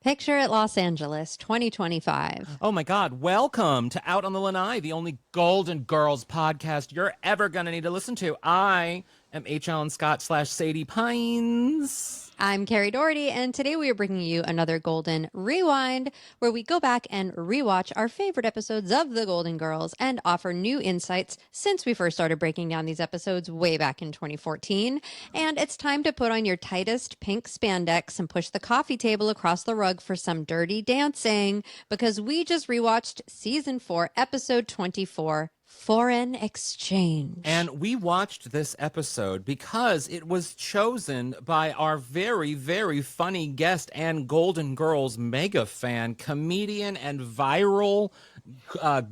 Picture it Los Angeles 2025. Oh my God. Welcome to Out on the Lanai, the only Golden Girls podcast you're ever going to need to listen to. I am HAlanScott / Sadie Pines. I'm Kerri Doherty, and today we are bringing you another Golden Rewind, where we go back and rewatch our favorite episodes of The Golden Girls and offer new insights since we first started breaking down these episodes way back in 2014. And it's time to put on your tightest pink spandex and push the coffee table across the rug for some dirty dancing, because we just rewatched Season 4, Episode 24, Foreign Exchange. And we watched this episode because it was chosen by our very, very funny guest and Golden Girls mega fan, comedian and viral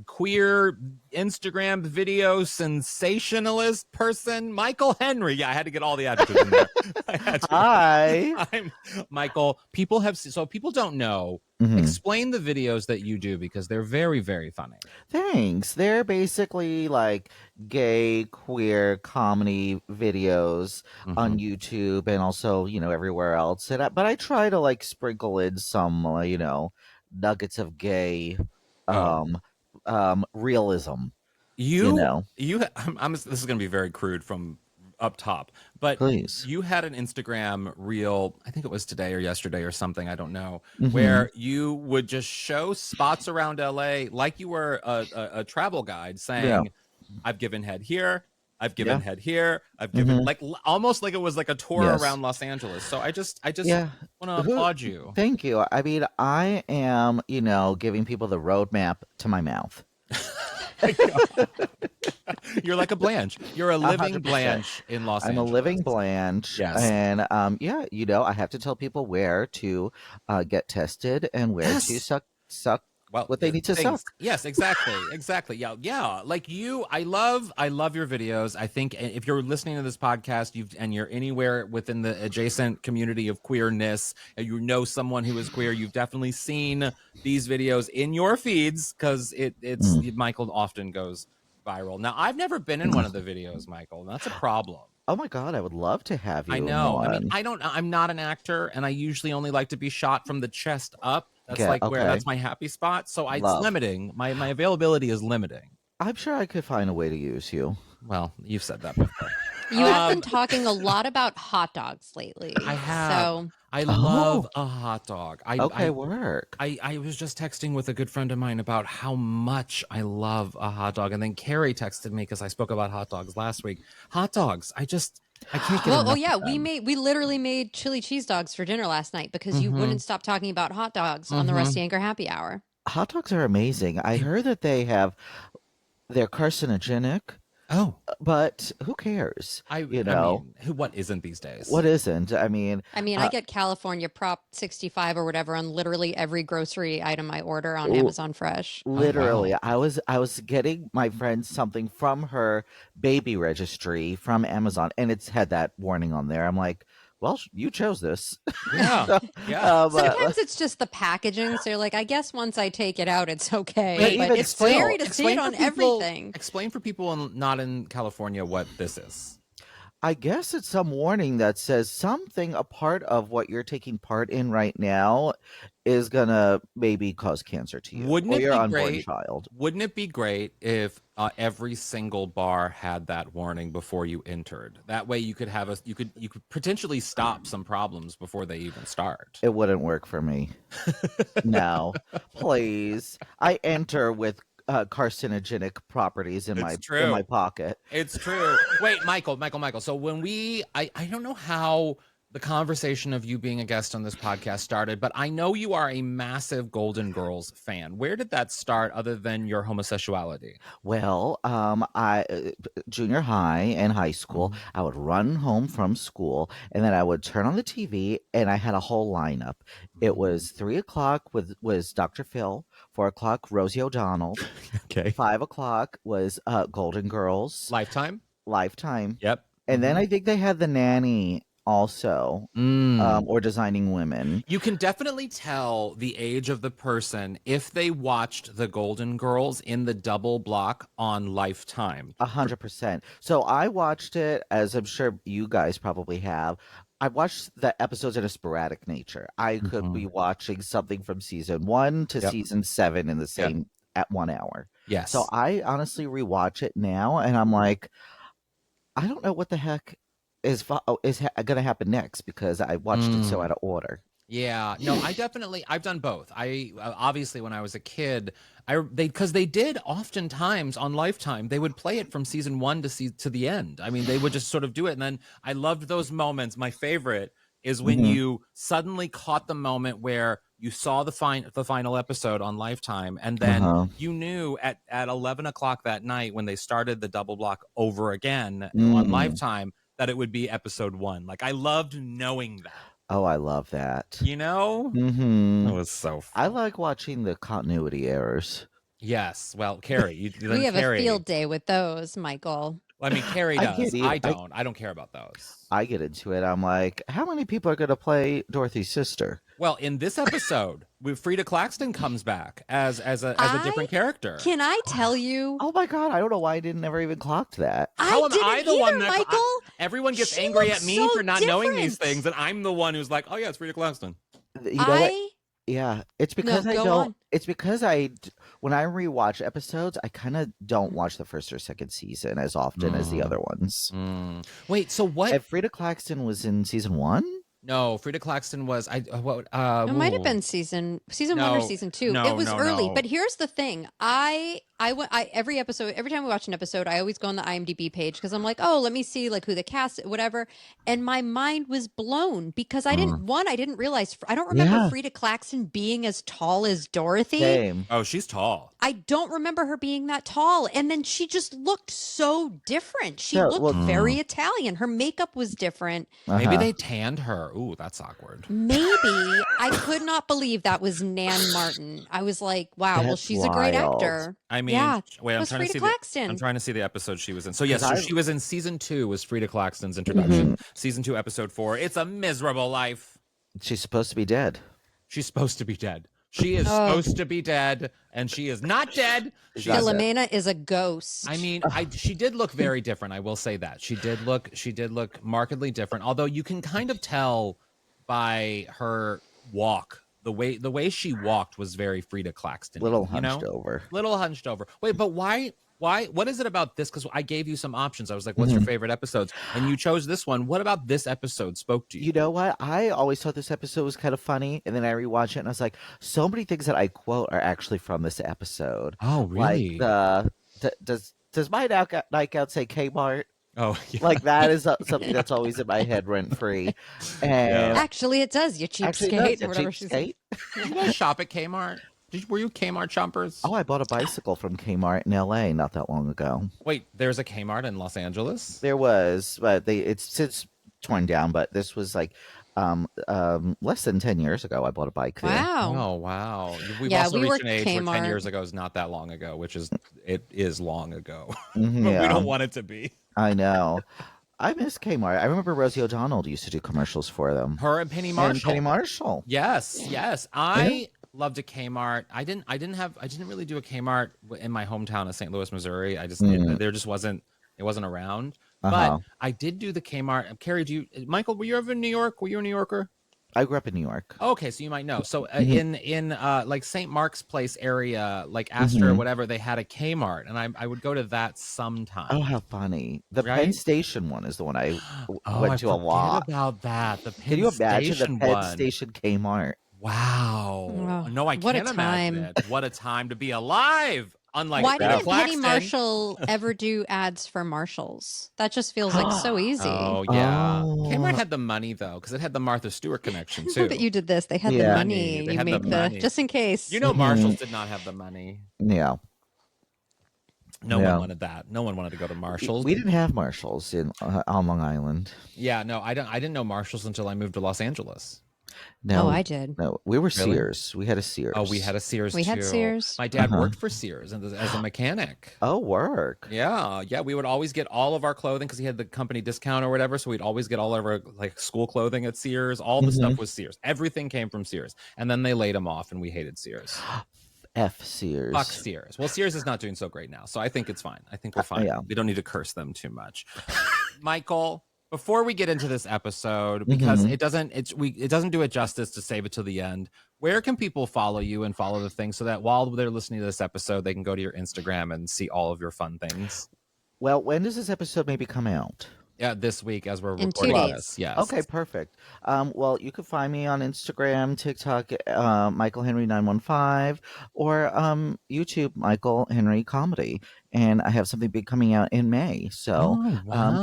queer Instagram video sensationalist person, Michael Henry. Yeah, I had to get all the adjectives in there. Hi. I'm Michael. People don't know. Mm-hmm. Explain the videos that you do because they're very, very funny. Thanks. They're basically like gay, queer comedy videos on YouTube and also, everywhere else. But I try to like sprinkle in some, nuggets of gay realism. This is going to be very crude from up top, but please. You had an Instagram reel, I think it was today or yesterday or something, I don't know, where you would just show spots around LA like you were a travel guide saying, I've given head here, I've given head here, I've given like almost like it was like a tour around Los Angeles. So I just want to applaud you. Thank you. I mean, I am, giving people the roadmap to my mouth. You're like a Blanche. You're a living 100%. Blanche in Los Angeles. I'm a living Blanche. Yes. And I have to tell people where to get tested and where to suck what they need to suck. Yes, exactly. Yeah. Like you, I love your videos. I think if you're listening to this podcast, and you're anywhere within the adjacent community of queerness, and you know someone who is queer, you've definitely seen these videos in your feeds because Michael often goes viral. Now, I've never been in one of the videos, Michael. And that's a problem. Oh my God, I would love to have you. I know. In one. I mean, I'm not an actor, and I usually only like to be shot from the chest up. That's where that's my happy spot. So it's limiting. My availability is limiting. I'm sure I could find a way to use you. Well, you've said that before. You have been talking a lot about hot dogs lately. I have. So I love a hot dog. Work. I was just texting with a good friend of mine about how much I love a hot dog. And then Kerri texted me because I spoke about hot dogs last week. Hot dogs. I can't get enough of them. We literally made chili cheese dogs for dinner last night because you wouldn't stop talking about hot dogs on the Rusty Anchor Happy Hour. Hot dogs are amazing. I heard that they're carcinogenic. Oh, but who cares? What isn't these days? What isn't? I mean, I get California Prop 65 or whatever on literally every grocery item I order on Amazon Fresh. Literally, I was getting my friend something from her baby registry from Amazon, and it's had that warning on there. I'm like, well, you chose this. Yeah. Sometimes it's just the packaging. So you're like, I guess once I take it out, it's okay. But it's scary to see it on everything. Explain for people not in California what this is. I guess it's some warning that says something, a part of what you're taking part in right now is going to maybe cause cancer to you. Wouldn't it your be unborn great? Child. Wouldn't it be great if every single bar had that warning before you entered? That way you could you could potentially stop some problems before they even start. It wouldn't work for me. No, please. I enter with carcinogenic properties in my pocket. It's true. Wait, Michael. So when I don't know how the conversation of you being a guest on this podcast started, but I know you are a massive Golden Girls fan. Where did that start other than your homosexuality? Well, I junior high and high school, I would run home from school and then I would turn on the TV and I had a whole lineup. It was 3:00 was Dr. Phil, 4:00 Rosie O'Donnell. Okay. 5:00 was Golden Girls. Lifetime. Yep. And then I think they had The Nanny also, or Designing Women. You can definitely tell the age of the person if they watched the Golden Girls in the double block on Lifetime. 100%. So I watched it, as I'm sure you guys probably have, I watched the episodes in a sporadic nature. I could be watching something from season 1 to Yep. season 7 in the Yep. same at 1 hour. Yes. So I honestly rewatch it now, and I'm like, I don't know what the heck is going to happen next because I watched it so out of order. Yeah, no, I've done both. I obviously when I was a kid, because they did oftentimes on Lifetime, they would play it from season 1 to the end. I mean, they would just sort of do it, and then I loved those moments. My favorite is when you suddenly caught the moment where you saw the final episode on Lifetime, and then you knew at 11 o'clock that night when they started the double block over again on Lifetime that it would be episode 1. Like I loved knowing that. Oh, I love that. You know? Mm-hmm. It was so fun. I like watching the continuity errors. Yes. Well, Kerri, we have a field day with those, Michael. Well, I mean, Kerri does. I don't. I don't care about those. I get into it. I'm like, how many people are going to play Dorothy's sister? Well, in this episode, Freida Claxton comes back as a different character. Can I tell you? Oh my God! I don't know why I never even clocked that. How am I the one that Michael? Everyone gets angry at me for not knowing these things, and I'm the one who's like, oh yeah, it's Freida Claxton. You know what? Yeah, it's because I don't. It's because when I rewatch episodes, I kind of don't watch the first or second season as often as the other ones. Wait, so what? If Freida Claxton was in season 1? No, Freida Claxton was it might have been season 1 or season 2. It was early, but here's the thing. Every time we watch an episode, I always go on the IMDb page because I'm like, oh, let me see like who the cast, whatever. And my mind was blown because I didn't realize, I don't remember Freida Claxton being as tall as Dorothy. Same. Oh, she's tall. I don't remember her being that tall. And then she just looked so different. She looked very Italian. Her makeup was different. Maybe they tanned her. Ooh, that's awkward. Maybe. I could not believe that was Nan Martin. I was like, wow, well, she's a great actor. I mean, wait, I'm trying to see the episode she was in. So yes, she was in season 2 was Freida Claxton's introduction. Season 2, episode 4. It's a miserable life. She's supposed to be dead. She's supposed to be dead. She is supposed to be dead, and she is not dead. Philomena is a ghost. I mean, she did look very different. I will say that she did look markedly different. Although you can kind of tell by her walk, the way she walked was very Freida Claxton. Little hunched over. Wait, but why? What is it about this? Because I gave you some options. I was like, what's your favorite episodes? And you chose this one. What about this episode spoke to you? You know what? I always thought this episode was kind of funny. And then I rewatched it and I was like, so many things that I quote are actually from this episode. Oh, really? Like, does my nightgown say Kmart? Oh, yeah. Like that is something that's always in my head rent free. And actually, it does. You cheapskate or whatever she said. Did you guys shop at Kmart? Were you Kmart shoppers? Oh, I bought a bicycle from Kmart in LA not that long ago. Wait, there's a Kmart in Los Angeles? There was, but it's since torn down. But this was like less than 10 years ago. I bought a bike there. Wow. Oh, wow. We've also reached an age where 10 years ago is not that long ago, which is long ago. But we don't want it to be. I know. I miss Kmart. I remember Rosie O'Donnell used to do commercials for them. Her and Penny Marshall. Yes. I loved a Kmart. I didn't really do a Kmart in my hometown of St. Louis, Missouri. I just there just wasn't around. But I did do the Kmart. Kerri, Michael, were you ever in New York? Were you a New Yorker? I grew up in New York. Okay, so you might know. So in like St. Mark's Place area, like Astor or whatever, they had a Kmart, and I would go to that sometime. Oh, how funny! The Penn Station one is the one I went to a lot. About that, the Penn Can you imagine Station the Penn Station Kmart? Wow! No, I can't imagine it. What a time to be alive! Unlike why didn't Penny Marshall ever do ads for Marshalls? That just feels like so easy. Oh yeah, Kmart had the money though, because it had the Martha Stewart connection too. But you did this; they had the money. They had make the money. just in case. You know, Marshalls did not have the money. Yeah. No one wanted that. No one wanted to go to Marshalls. We didn't have Marshalls on Long Island. Yeah, no, I didn't know Marshalls until I moved to Los Angeles. No, I did. No, we were Sears. We had a Sears. Oh, we had a Sears too. We had Sears. My dad worked for Sears as a mechanic. Oh, work. Yeah. We would always get all of our clothing because he had the company discount or whatever. So we'd always get all of our like school clothing at Sears. All the stuff was Sears. Everything came from Sears. And then they laid him off, and we hated Sears. F Sears. Fuck Sears. Well, Sears is not doing so great now, so I think it's fine. I think we're fine. We don't need to curse them too much. Michael, before we get into this episode, because it doesn't do it justice to save it to the end. Where can people follow you and follow the thing so that while they're listening to this episode, they can go to your Instagram and see all of your fun things? Well, when does this episode maybe come out? Yeah, this week as we're In 2 recording days. this. Yes. Okay, perfect. Well, you can find me on Instagram, TikTok, Michael Henry 915, or YouTube, Michael Henry Comedy. And I have something big coming out in May, so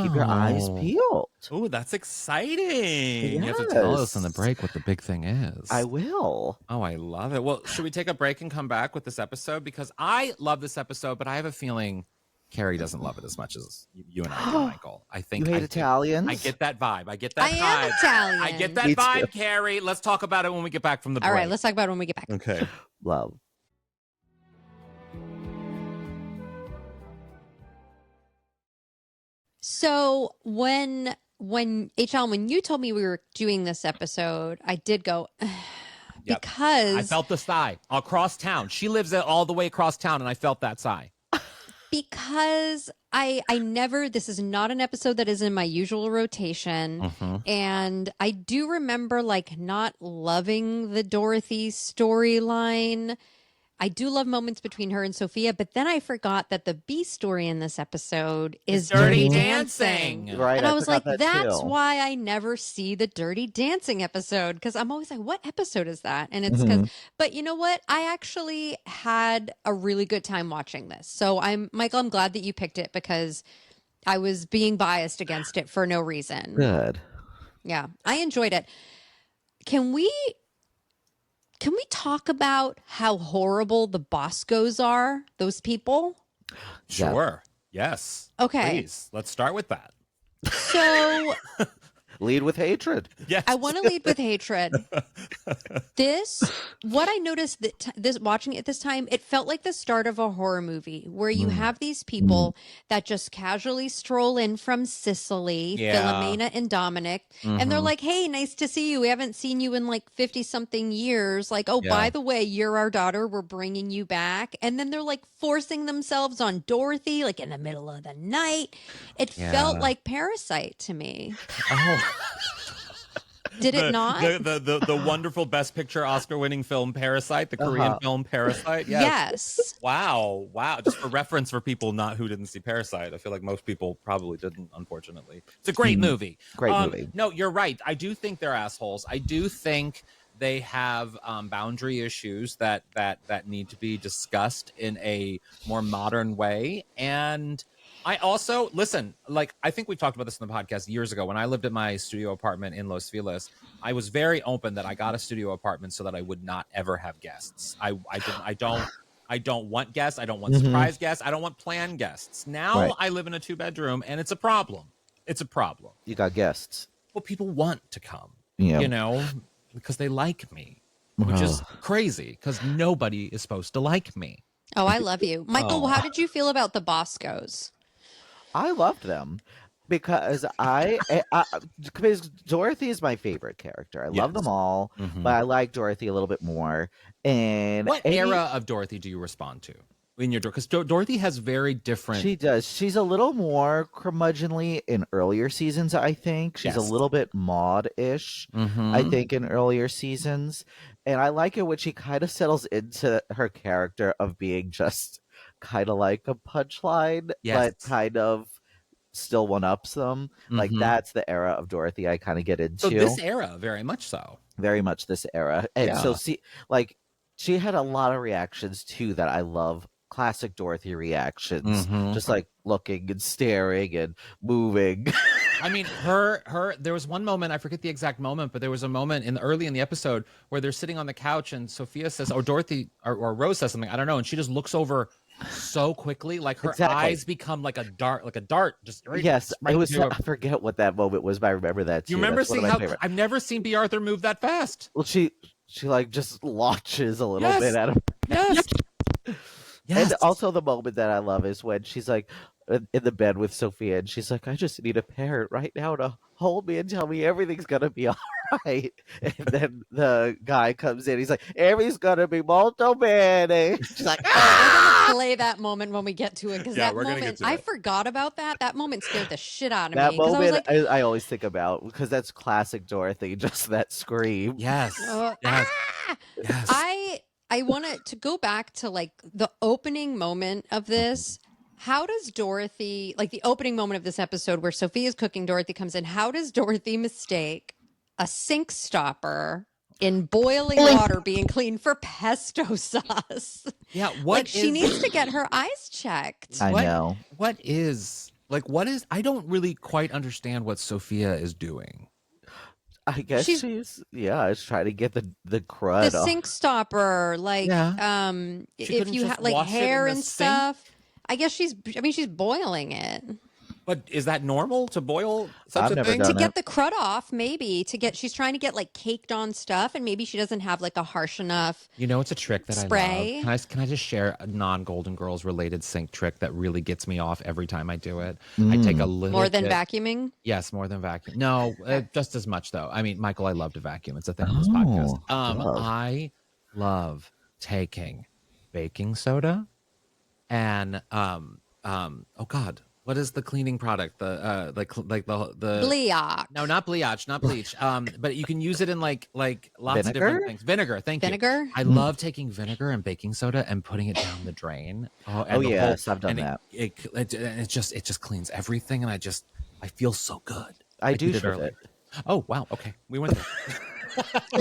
keep your eyes peeled. Oh, that's exciting! Yes. You have to tell us in the break what the big thing is. I will. Oh, I love it. Well, should we take a break and come back with this episode? Because I love this episode, but I have a feeling Kerri doesn't love it as much as you and I do, Michael. I think You hate Italians? I get that vibe. I get that vibe. I am Italian. I get that Me vibe, too. Kerri. Let's talk about it when we get back from the break. All right, let's talk about it when we get back. Okay. Love. So when HAlan, when you told me we were doing this episode, I did go because I felt the sigh across town. She lives all the way across town, and I felt that sigh. because I never, this is not an episode that is in my usual rotation. And I do remember like not loving the Dorothy storyline. I do love moments between her and Sophia, but then I forgot that the B story in this episode is Dirty Dirty Dancing. Dancing. Right. And I was like, forgot that that's too. why I never see the Dirty Dancing episode. Because I'm always like, what episode is that? And it's because, but you know what? I actually had a really good time watching this. So Michael, I'm glad that you picked it because I was being biased against it for no reason. Good. Yeah, I enjoyed it. Can we talk about how horrible the Boscoes are, those people? Sure. Yes. Okay. Please. Let's start with that. So Lead with hatred. Yes. I want to lead with hatred. What I noticed this watching it this time, it felt like the start of a horror movie where you have these people that just casually stroll in from Sicily, Philomena and Dominic, and they're like, "Hey, nice to see you. We haven't seen you in like 50 something years. Like, oh, by the way, you're our daughter. We're bringing you back." And then they're like forcing themselves on Dorothy, like in the middle of the night. It felt like Parasite to me. Oh. Did it not? The wonderful Best Picture Oscar-winning film Parasite, the Korean film Parasite. Yes. Wow. Just for reference for people who didn't see Parasite, I feel like most people probably didn't. Unfortunately, it's a great movie. Great movie. No, you're right. I do think they're assholes. I do think they have boundary issues that need to be discussed in a more modern way. And I also listen, like I think we talked about this in the podcast years ago when I lived at my studio apartment in Los Feliz. I was very open that I got a studio apartment so that I would not ever have guests. I don't want guests. I don't want surprise guests. I don't want planned guests. Now I live in a 2-bedroom and it's a problem. It's a problem. You got guests. Well, people want to come, Yeah. you know, because they like me, which is crazy because nobody is supposed to like me. Oh, I love you. Michael, how did you feel about the Boscoes? I loved them because because Dorothy is my favorite character. I love them all, but I like Dorothy a little bit more. And What era of Dorothy do you respond to in your because Dorothy has very different. She does. She's a little more curmudgeonly in earlier seasons. I think she's a little bit Maude-ish. I think in earlier seasons, and I like it when she kind of settles into her character of being just kind of like a punchline, but kind of still one-ups them. Like that's the era of Dorothy I kind of get into. So this era, very much so. Very much this era. And so like she had a lot of reactions too that I love. Classic Dorothy reactions, just like looking and staring and moving. I mean, there was one moment, I forget the exact moment, but there was a moment early in the episode where they're sitting on the couch and Sophia says, or Dorothy or Rose says something, I don't know, and she just looks over so quickly, like her eyes become like a dart, just right. Yes, it was. I forget what that moment was, but I remember that too. You remember That's one seeing of my how favorite. I've never seen B. Arthur move that fast. Well, she like just launches a little bit at him. Yes. And also the moment that I love is when she's like in the bed with Sophia and she's like, I just need a parent right now to hold me and tell me everything's gonna be all Right. And then the guy comes in. He's like, Amy's gonna be molto bene. She's like, We're ah! gonna play that moment when we get to it because Yeah, that we're gonna get moment to I it. forgot about that. That moment scared the shit out of That me because I was moment like, I always think about because that's classic Dorothy, just that scream. Yes. oh, Yes. ah! Yes. I wanted to go back to like the opening moment of this. How does Dorothy, like the opening moment of this episode where Sophia's cooking, Dorothy comes in. How does Dorothy mistake a sink stopper in boiling water being cleaned for pesto sauce? Yeah. Like What she is needs to get her eyes checked. I know. what is I don't really quite understand what Sophia is doing. I guess She's she's trying to get the the crud off. sink stopper, like Yeah. She if couldn't you just have like wash it in hair the and sink? stuff. I guess she's boiling it. But is that normal to boil such I've a never thing? done To it. get the crud off, maybe she's trying to get like caked on stuff, and maybe she doesn't have like a harsh enough You know, it's a trick that I spray. love. Can I just share a non-Golden Girls related sink trick that really gets me off every time I do it? I take a little More than bit- vacuuming. Yes, more than vacuum. No, just as much though. I mean, Michael, I love to vacuum. It's a thing on this podcast. Love. I love taking baking soda and oh God, what is the cleaning product? The the Bleach. no, not bleach, not bleach. But you can use it in like lots of different Vinegar? things. Vinegar, thank you. Vinegar? I love taking vinegar and baking soda and putting it down the drain. Oh the yes, I've done and that. it just cleans everything, and I feel so good. I Like do you did ship earlier. it. Oh wow, okay, we went there.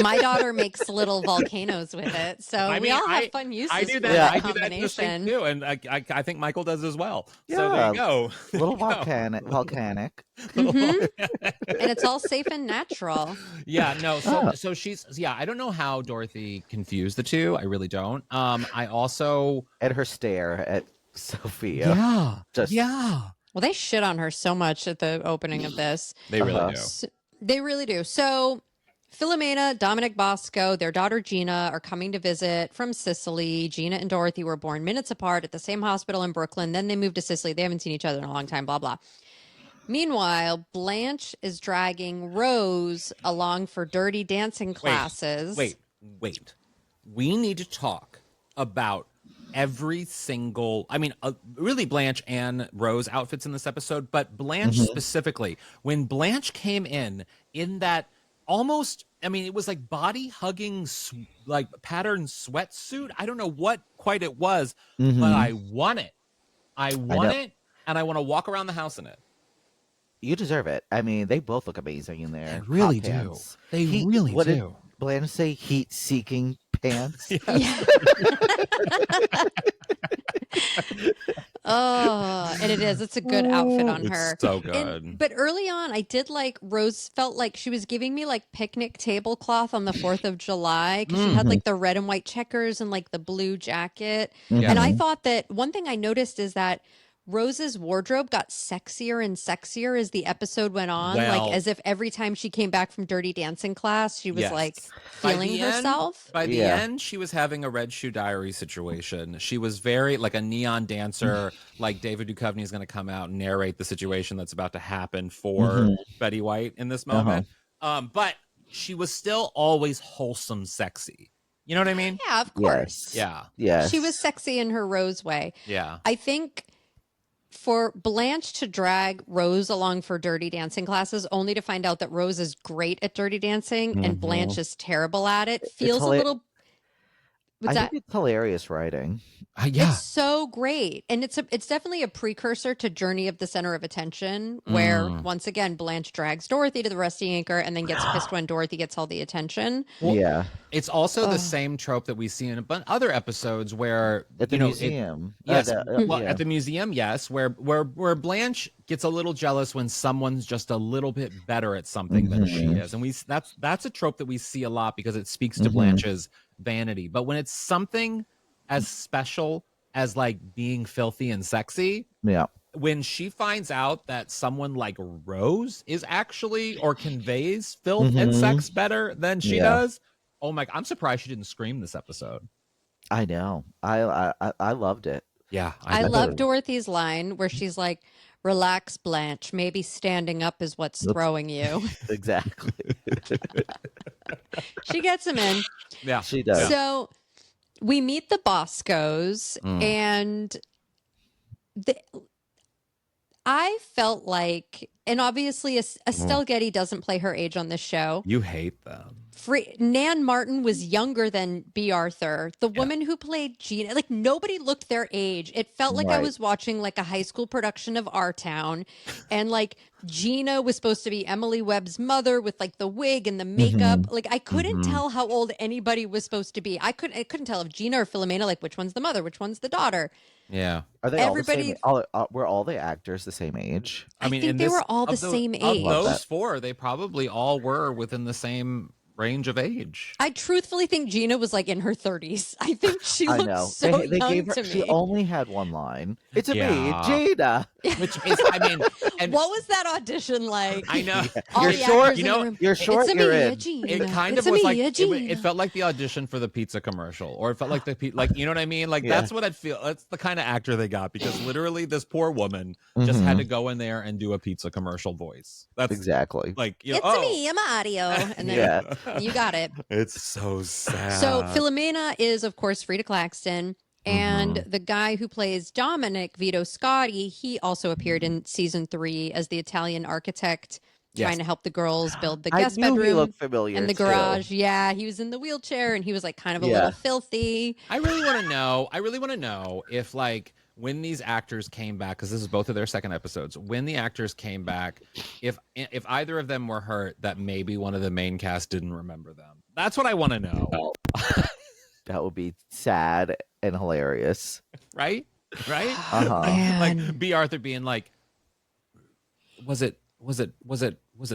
My daughter makes little volcanoes with it, so I we mean, all have fun uses I do for that. Yeah. that I do that in the sink combination. too, and I think Michael does as well. So there Yeah, you go. a little There you go. volcanic. And it's all safe and natural. Yeah, no. Oh. So she's I don't know how Dorothy confused the two. I really don't. I also And her stare at Sophia. Just yeah. Well, they shit on her so much at the opening of this. They really Uh-huh. do. They really do. So Philomena, Dominic Bosco, their daughter Gina are coming to visit from Sicily. Gina and Dorothy were born minutes apart at the same hospital in Brooklyn. Then they moved to Sicily. They haven't seen each other in a long time, blah, blah. Meanwhile, Blanche is dragging Rose along for dirty dancing classes. Wait. We need to talk about every single, I mean, really Blanche and Rose outfits in this episode, but Blanche specifically. When Blanche came in that almost, I mean, it was like body hugging, like patterned sweatsuit. I don't know what quite it was, but I want it. I want it, and I want to walk around the house in it. You deserve it. I mean, they both look amazing in there. They really Hot do. pants. They really what do. Did Blanche say? Heat-seeking pants. Yeah. Oh, and it is. It's a good outfit on her. It's so good. But early on, I did like Rose felt like she was giving me like picnic tablecloth on the 4th of July because she had like the red and white checkers and like the blue jacket. And I thought that one thing I noticed is that Rose's wardrobe got sexier and sexier as the episode went on, Well- like as if every time she came back from Dirty Dancing class, she was Yes. like By feeling the end- herself. By the Yeah. end, she was having a Red Shoe Diary situation. She was very like a neon dancer, like David Duchovny is going to come out and narrate the situation that's about to happen for Betty White in this moment. But she was still always wholesome, sexy. You know what I mean? Yeah, of course. Yes. Yeah. Yes. She was sexy in her Rose way. Yeah. I think for Blanche to drag Rose along for Dirty Dancing classes only to find out that Rose is great at Dirty Dancing and Blanche is terrible at it feels a little. I think it's hilarious writing. Yeah. It's so great. And it's definitely a precursor to Journey of the Center of Attention, where once again Blanche drags Dorothy to the rusty anchor and then gets pissed when Dorothy gets all the attention. Well, yeah. It's also the same trope that we see in other episodes where At the you know, museum. Yes, Yeah. at the museum, yes, where Blanche gets a little jealous when someone's just a little bit better at something than she is, and that's a trope that we see a lot because it speaks to Blanche's vanity. But when it's something as special as like being filthy and sexy, Yeah. when she finds out that someone like Rose is actually or conveys filth and sex better than she does, oh my! I'm surprised she didn't scream this episode. I know. I loved it. Yeah, I did love too. Dorothy's line where she's like, Relax, Blanche. Maybe standing up is what's throwing you. Exactly. She gets him in. Yeah. She does. So we meet the Boscoes, and I felt like, and obviously Estelle Getty doesn't play her age on this show. You hate them. Nan Martin was younger than B. Arthur. The woman who played Gina, like nobody looked their age. It felt like I was watching like a high school production of Our Town, and like Gina was supposed to be Emily Webb's mother with like the wig and the makeup. Like I couldn't tell how old anybody was supposed to be. I couldn't tell if Gina or Philomena, like which one's the mother, which one's the daughter. Yeah. Are they Everybody- all the same? Were all the actors the same age? I think they were all the same age. Of those four, they probably all were within the same range of age. I truthfully think Gina was like in her 30s. I think she I looked know. so they young gave her, to me. She only had one line. It's a me, Yeah. Gina. Which is, I mean, and What was that audition like? I know. All You're the short, actors you in the know, room, you're short, It's a you're me, in. Gina. It kind It's of a was me, like Gina. it felt like the audition for the pizza commercial, or it felt like like you know what I mean. Like that's what I'd feel. That's the kind of actor they got, because literally this poor woman just had to go in there and do a pizza commercial voice. That's Exactly. like, you know, It's a me, I'm audio. And then you got it. It's so sad. So Philomena is, of course, Freida Claxton. And the guy who plays Dominic, Vito Scotti, he also appeared in season 3 as the Italian architect trying to help the girls build the guest I knew bedroom he looked familiar and the too. garage. Yeah, he was in the wheelchair and he was like kind of a little filthy. I really want to know if like when these actors came back, because this is both of their second episodes, when the actors came back, if either of them were hurt, that maybe one of the main cast didn't remember them. That's what I want to know. That would be sad and hilarious. Right? Uh-huh. Like B. Arthur being like, was it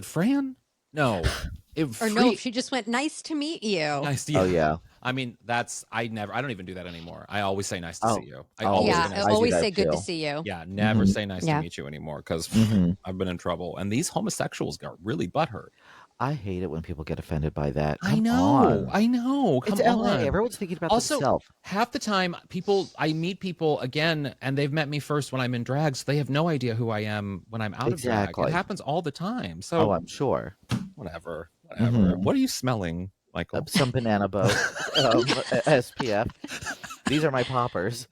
Fran? No. No, she just went, nice to meet you. Nice to you. Oh yeah. I mean, I don't even do that anymore. I always say nice to see you. I always Yeah, say I nice to always see say you good to too. see you. Yeah, never say nice to meet you anymore, because Mhm. I've been in trouble. And these homosexuals got really butthurt. I hate it when people get offended by that. I Come know. on. Come It's LA. on. Everyone's thinking about Also, themselves. half the time, I meet people again, and they've met me first when I'm in drag, so they have no idea who I am when I'm out of drag. Exactly. It happens all the time. So I'm sure. whatever. Mhm. What are you smelling, Michael? Some banana boat. SPF. These are my poppers.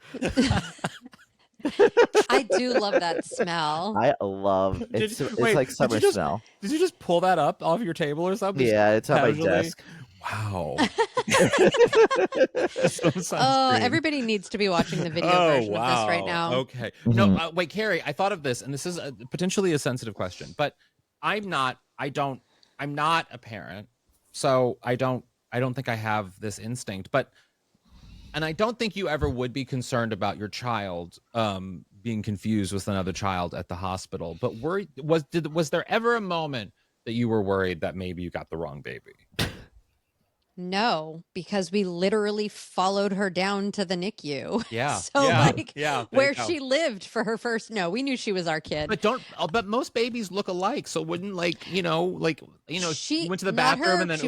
I do love that smell. I love it's wait, like did summer you just- smell. Did you just pull that up off your table or something? Yeah, it's on my Casually? desk. Wow. Oh, everybody needs to be watching the video version of this right now. Okay. Mhm. No, wait, Kerri, I thought of this, and this is potentially a sensitive question, but I'm not a parent, so I don't think I have this instinct, and I don't think you ever would be concerned about your child being confused with another child at the hospital. But was there ever a moment that you were worried that maybe you got the wrong baby? No, because we literally followed her down to the NICU. Yeah. So there where you go. she lived for her first, no, we knew she was our kid. But most babies look alike, so wouldn't she went to the not bathroom her. and then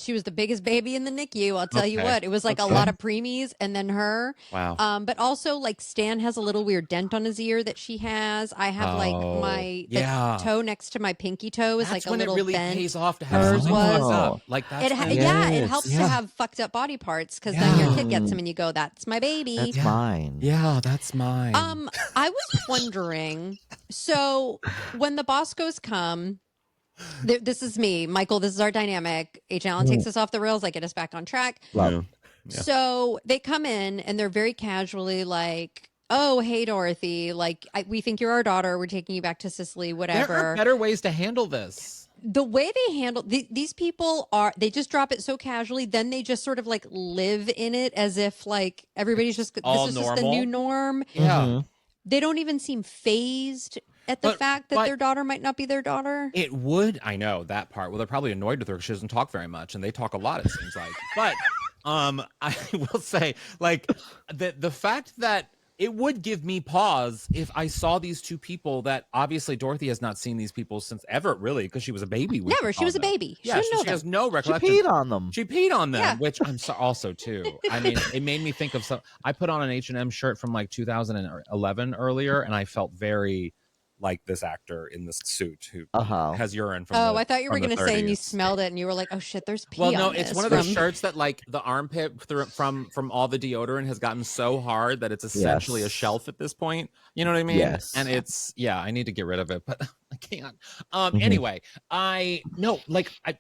She was the biggest baby in the NICU. I'll tell you Okay. what. It was like a Okay. lot of preemies and then her. Wow. But also like Stan has a little weird dent on his ear that she has. I have the toe next to my pinky toe is That's like a when little it really bent. pays off to have Hers something was. fucked up. Like that's It when- helps to Yeah. have fucked up body parts because then your kid gets them and you go, "That's my baby." That's mine. Yeah, that's mine. I was wondering. So when the Boscoes come, this is me, Michael. This is our dynamic. Allen takes us off the rails. I get us back on track. Love. Yeah. So they come in and they're very casually like, "Oh, hey, Dorothy. Like, we think you're our daughter. We're taking you back to Sicily. Whatever." There are better ways to handle this. The way they handle these people they just drop it so casually. Then they just sort of like live in it as if like everybody's just all this is just the normal. new norm. Yeah. Mhm. They don't even seem phased at the fact that but- their daughter might not be their daughter. It would. I know that part. Well, they're probably annoyed with her because she doesn't talk very much, and they talk a lot. It seems like. But I will say, like, the fact that it would give me pause if I saw these two people that obviously Dorothy has not seen these people since ever, really, because she was a baby. when Never. She saw was a them. baby. She Yeah, didn't know she them. has no She recollection. peed on them. She peed on them, Yeah. which I'm also too. I mean, it made me think of some. I put on an H&M shirt from like 2011 earlier, and I felt very like this actor in this suit who Uh-huh. has urine from Oh, the I thought you were from the going to say, and you 30s. smelled it, and you were like, "Oh shit, there's pee Well, no, on it's this." one of from... those shirts that like the armpit from all the deodorant has gotten so hard that it's essentially a Yes. shelf at this point. You know what I mean? Yes. And it's I need to get rid of it, but I can't. Mhm. Anyway, I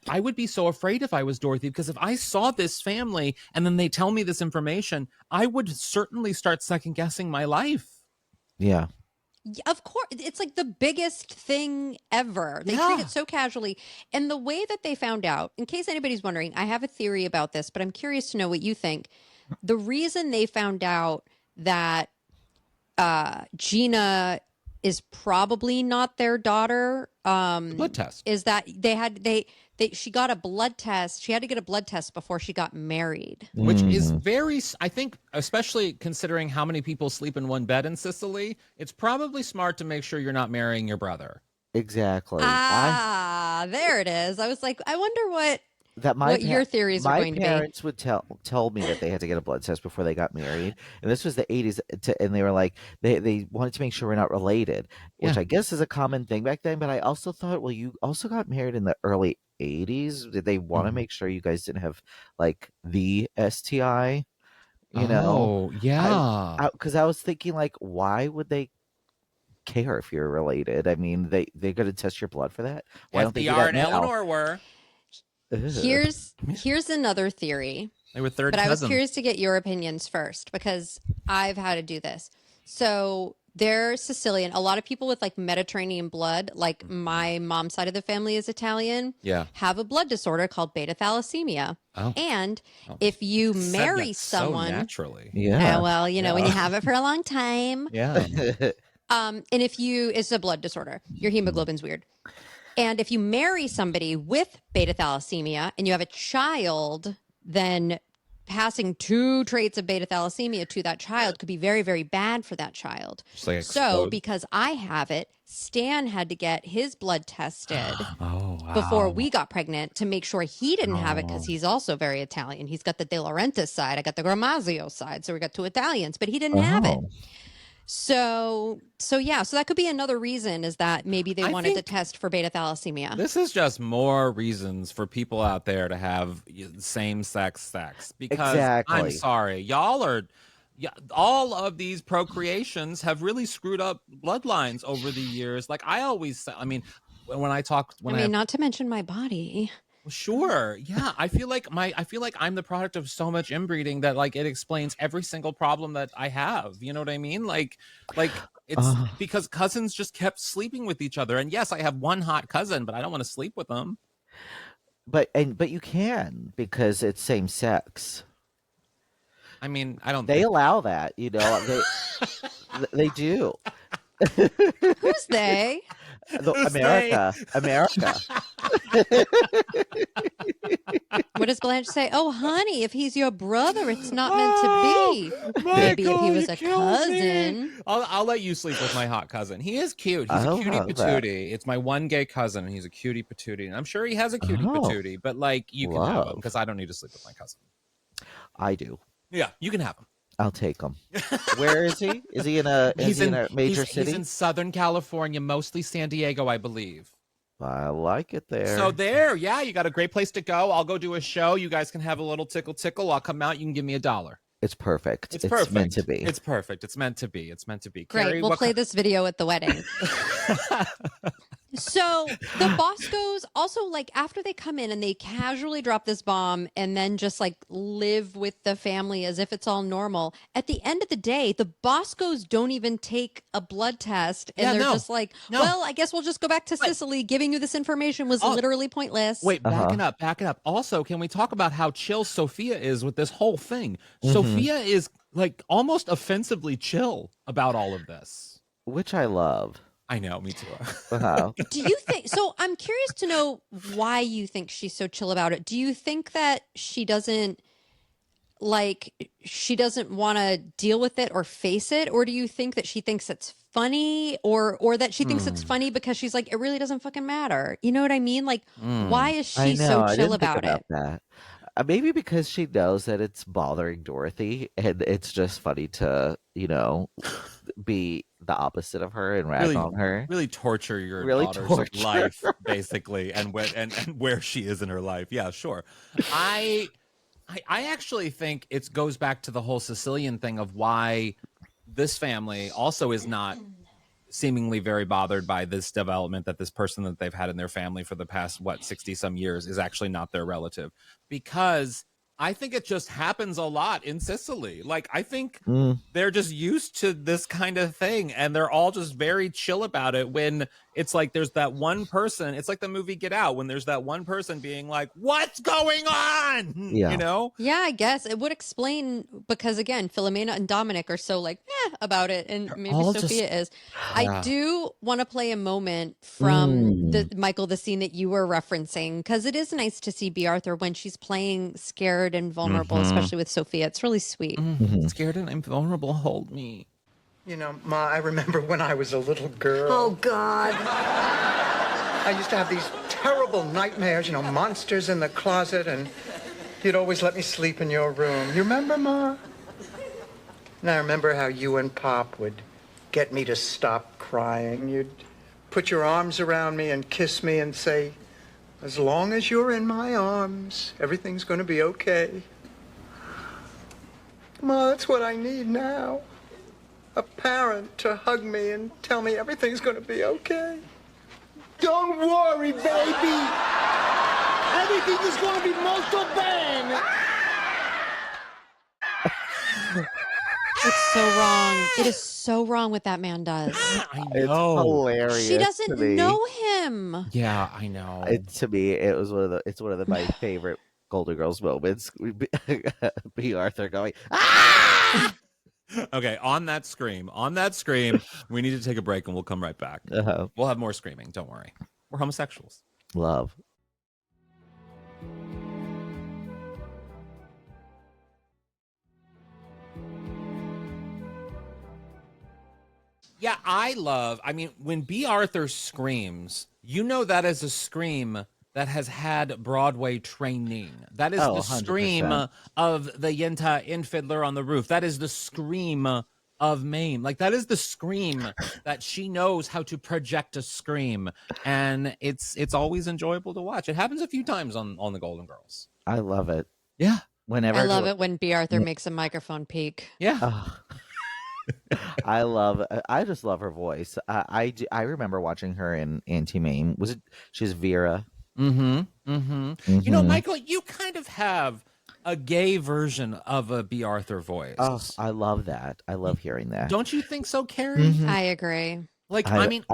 would be so afraid if I was Dorothy, because if I saw this family and then they tell me this information, I would certainly start second guessing my life. Yeah. Of course, it's like the biggest thing ever. They treat it so casually. And the way that they found out, in case anybody's wondering, I have a theory about this, but I'm curious to know what you think. The reason they found out that Gina is probably not their daughter Blood test is that she got a blood test. She had to get a blood test before she got married, which is very, I think, especially considering how many people sleep in one bed in Sicily, it's probably smart to make sure you're not marrying your brother. Exactly. There it is. I was like, I wonder what your theories are going to be. My parents would tell me that they had to get a blood test before they got married, and this was the 80s, and they were like they wanted to make sure we're not related, which I guess is a common thing back then. But I also thought, well, you also got married in the early 80s. Did they want to make sure you guys didn't have like the STI? You know? Yeah. Because I was thinking, like, why would they care if you're related? I mean, they're going to test your blood for that. Why don't they do FDR that and now? Eleanor were. Here's another theory. They were third But cousins. I was curious to get your opinions first, because I've had to do this. So they're Sicilian. A lot of people with like Mediterranean blood, like my mom's side of the family is Italian, have a blood disorder called beta thalassemia. And if you marry someone so naturally, well, you know, when you have it for a long time, and if it's a blood disorder, your hemoglobin's weird. And if you marry somebody with beta thalassemia and you have a child, then passing 2 traits of beta thalassemia to that child could be very, very bad for that child. So because I have it, Stan had to get his blood tested before we got pregnant to make sure he didn't have it, because he's also very Italian. He's got the De Laurentiis side. I got the Gramazio side. So we got 2 Italians, but he didn't have it. So that could be another reason, is that maybe they wanted to test for beta thalassemia. This is just more reasons for people out there to have same-sex sex, because I'm sorry, y'all are all of these procreations have really screwed up bloodlines over the years. Like I always say, I mean, not to mention my body. Sure. Yeah. I feel like I'm the product of so much inbreeding that like it explains every single problem that I have. You know what I mean? Like it's because cousins just kept sleeping with each other. And yes, I have one hot cousin, but I don't want to sleep with them. But you can, because it's same sex. I mean, I don't. They allow that, you know. They do. Who's they? America. What does Blanche say? Oh, honey, if he's your brother, it's not meant to be. Maybe if he was a cousin. I'll let you sleep with my hot cousin. He is cute. He's a cutie patootie. It's my one gay cousin, and he's a cutie patootie. And I'm sure he has a cutie patootie, but like you can have him, because I don't need to sleep with my cousin. I do. Yeah, you can have him. I'll take him. Where is he? Is he in a major city? He's in Southern California, mostly San Diego, I believe. I like it there. So you got a great place to go. I'll go do a show. You guys can have a little tickle. I'll come out. You can give me $1. It's perfect. It's perfect. Meant to be. It's perfect. It's meant to be. It's meant to be. Great. Kerri, we'll play this video at the wedding. So the Boscoes also, like, after they come in and they casually drop this bomb and then just like live with the family as if it's all normal, at the end of the day, the Boscoes don't even take a blood test, and they're just like, well, I guess we'll just go back to Sicily. Giving you this information was literally pointless. Wait, back it up. Also, can we talk about how chill Sophia is with this whole thing? Sophia is like almost offensively chill about all of this, which I love. I know, me too. Do you think so? I'm curious to know why you think she's so chill about it. Do you think that she doesn't want to deal with it or face it, or do you think that she thinks it's funny, or that she thinks it's funny because she's like, it really doesn't fucking matter? You know what I mean? Like, why is she so chill about it? That. Maybe because she knows that it's bothering Dorothy, and it's just funny to, you know, be the opposite of her and rag really, on her. really torture your Really daughter's torture life, her. basically, and where she is in her life. Yeah, sure. I actually think it goes back to the whole Sicilian thing of why this family also is not seemingly very bothered by this development that this person that they've had in their family for the past 60 some years is actually not their relative, because I think it just happens a lot in Sicily. Like, I think they're just used to this kind of thing, and they're all just very chill about it. When it's like there's that one person, it's like the movie Get Out, when there's that one person being like, what's going on? Yeah. You know? Yeah, I guess it would explain, because again, Philomena and Dominic are so like about it, and maybe all Sophia is. Yeah. I do want to play a moment from the Michael, the scene that you were referencing, because it is nice to see B. Arthur when she's playing scared and vulnerable, especially with Sophia. It's really sweet. Scared and I'm vulnerable. Hold me. You know, Ma, I remember when I was a little girl. Oh, God. I used to have these terrible nightmares, you know, monsters in the closet, and you'd always let me sleep in your room. You remember, Ma? And I remember how you and Pop would get me to stop crying. You'd put your arms around me and kiss me and say, as long as you're in my arms, everything's going to be okay. Ma, that's what I need now. A parent to hug me and tell me everything's going to be okay. Don't worry, baby. Everything is going to be molto bene. It's so wrong. It is so wrong what that man does. I It's know. hilarious. She to doesn't me. know him. Yeah, I know. To me, it's one of my favorite Golden Girls moments. B. Arthur going, ah! Okay, on that scream, we need to take a break and we'll come right back. We'll have more screaming. Don't worry. We're homosexuals. Love. Yeah, I mean, when B. Arthur screams, you know that is a scream that has had Broadway training. That is the scream 100%. of the Yenta in Fiddler on the Roof. That is the scream of Mame. Like, that is the scream that she knows how to project a scream. And it's always enjoyable to watch. It happens a few times on the Golden Girls. I love it. Yeah. Whenever I love it when B. Arthur makes a microphone peak. Yeah. I just love her voice. I remember watching her in Auntie Mame. She's Vera. You know, Michael, you kind of have a gay version of a B. Arthur voice. Oh, I love that. I love hearing that. Don't you think so, Kerri? I agree. Like, I mean,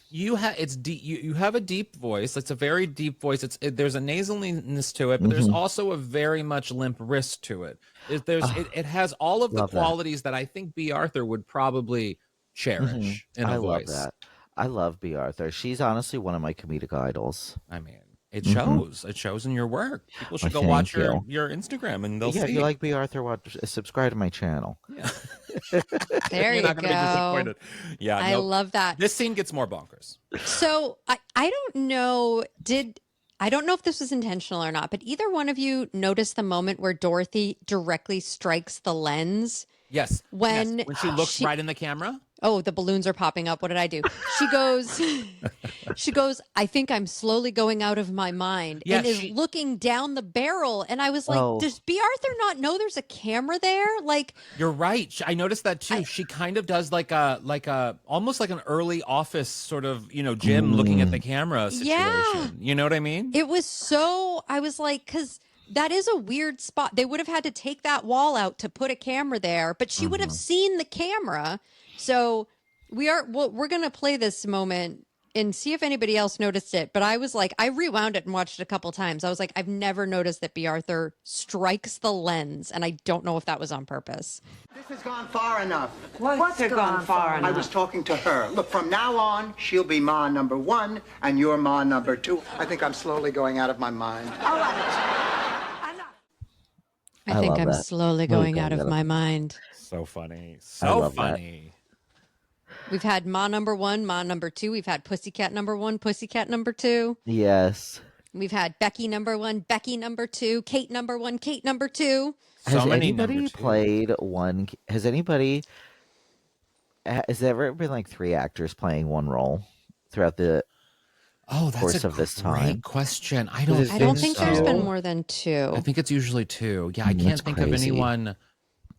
you have you have a deep voice. It's a very deep voice. There's a nasaliness to it, but there's also a very much limp wrist to it. It has all of the qualities that I think B. Arthur would probably cherish in a voice. Love that. I love B. Arthur. She's honestly one of my comedic idols. I mean, it shows. It shows in your work. People should go watch your Instagram and they'll see. Yeah, if you like B. Arthur, subscribe to my channel. Yeah. There You're you not gonna be disappointed. Yeah, I love that. This scene gets more bonkers. So I don't know. I don't know if this was intentional or not, but either one of you noticed the moment where Dorothy directly strikes the lens? Yes. When she looks right in the camera. Oh, the balloons are popping up. What did I do? She goes, I think I'm slowly going out of my mind, and is looking down the barrel. And I was like, does B. Arthur not know there's a camera there? Like, you're right. I noticed that too. She kind of does like a almost like an early Office sort of, Jim looking at the camera situation. Yeah. You know what I mean? It was so, I was like, because that is a weird spot. They would have had to take that wall out to put a camera there, but she would have seen the camera. So we're going to play this moment and see if anybody else noticed it. But I was like, I rewound it and watched it a couple times. I was like, I've never noticed that B. Arthur strikes the lens, and I don't know if that was on purpose. This has gone far enough. What's gone far I enough? was talking to her. Look, from now on, she'll be Ma number 1, and you're Ma number 2. I think I'm slowly going out of my mind. All right. I think love I'm that. slowly going out of my mind. So funny. I So love that. funny. We've had Ma number 1, Ma number 2. We've had Pussycat number 1, Pussycat number 2. Yes. We've had Becky number 1, Becky number 2, Kate number 1, Kate number 2. Has anybody played one? Has anybody has there ever been like 3 actors playing one role throughout the Oh, that's course a of this great time? question. I Because I don't don't think think there's been so. more than 2. I think it's usually 2. Yeah, I That's can't think of crazy. anyone